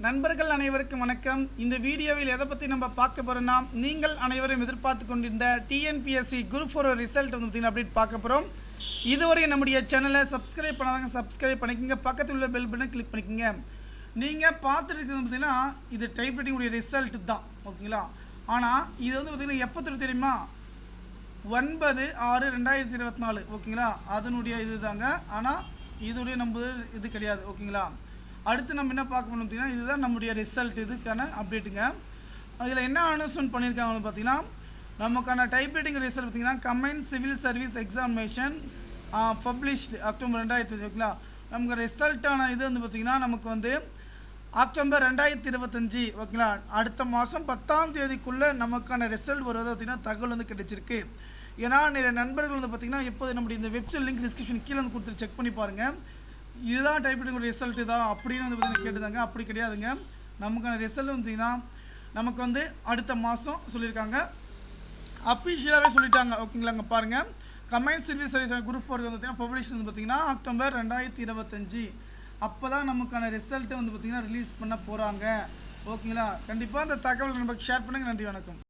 நண்பர்கள் அனைவருக்கும் வணக்கம். இந்த வீடியோவில் எதை பற்றி நம்ம பார்க்க போகிறோம்னா, நீங்கள் அனைவரும் எதிர்பார்த்து கொண்டிருந்த டிஎன்பிஎஸ்சி குரூப் 4 ரிசல்ட் வந்து பார்த்திங்கன்னா அப்டேட் பார்க்க போகிறோம். இதுவரை நம்முடைய சேனலை சப்ஸ்கிரைப் பண்ணாதாங்க சப்ஸ்கிரைப் பண்ணிக்கோங்க, பக்கத்தில் உள்ள பெல் பட்டனை கிளிக் பண்ணிக்கோங்க. நீங்கள் பார்த்துட்டு இருக்கிறது பார்த்திங்கன்னா இது டைப்ரைட்டிங் உடைய ரிசல்ட் தான், ஓகேங்களா. ஆனால் இது வந்து பார்த்திங்கன்னா எப்போ தெரியுமா, 9/6/2024, ஓகேங்களா. அதனுடைய இது தாங்க. ஆனால் இதோடைய நம்ம இது கிடையாது, ஓகேங்களா. அடுத்து நம்ம என்ன பார்க்க போனோம் பார்த்தீங்கன்னா, இதுதான் நம்முடைய ரிசல்ட், இதுக்கான அப்டேட்டுங்க. அதில் என்ன அனௌன்ஸ்மெண்ட் பண்ணியிருக்காங்கன்னு பார்த்தீங்கன்னா, நமக்கான டைப்ரைட்டிங் ரிசல்ட் பார்த்தீங்கன்னா combined civil service examination published October 2020, ஓகேங்களா. நமக்கு ரிசல்ட்டான இது வந்து பார்த்திங்கன்னா நமக்கு வந்து அக்டோபர் 2025, ஓகேங்களா. அடுத்த மாதம் 10ஆம் தேதிக்குள்ளே நமக்கான ரிசல்ட் வருவது பார்த்திங்கன்னா தகவல் வந்து கிடைச்சிருக்கு. ஏன்னா நிறைய நண்பர்கள் வந்து பார்த்திங்கன்னா எப்போது நம்முடைய இந்த வெப்சைட் லிங்க் டிஸ்கிரிப்ஷன் கீழே வந்து கொடுத்து செக் பண்ணி பாருங்கள். இதுதான் டைப்ரைட்டிங் ரிசல்ட்டு தான் அப்படின்னு வந்து பார்த்தீங்கன்னா கேட்டுதாங்க. அப்படி கிடையாதுங்க. நமக்கான ரிசல்ட் வந்துங்கன்னா நமக்கு வந்து அடுத்த மாதம் சொல்லியிருக்காங்க, அஃபிஷியலாகவே சொல்லிட்டாங்க, ஓகேங்களா. அங்கே பாருங்கள், கம்பைன்ட் சிவில் சர்வீஸ் குரூப் 4 வந்து பார்த்தீங்கன்னா பப்ளிஷ் வந்து பார்த்திங்கன்னா அக்டோபர் 2025 அப்போ தான் நமக்கான ரிசல்ட்டை வந்து பார்த்திங்கன்னா ரிலீஸ் பண்ண போகிறாங்க, ஓகேங்களா. கண்டிப்பாக அந்த தகவல் நமக்கு ஷேர் பண்ணுங்கள். நன்றி, வணக்கம்.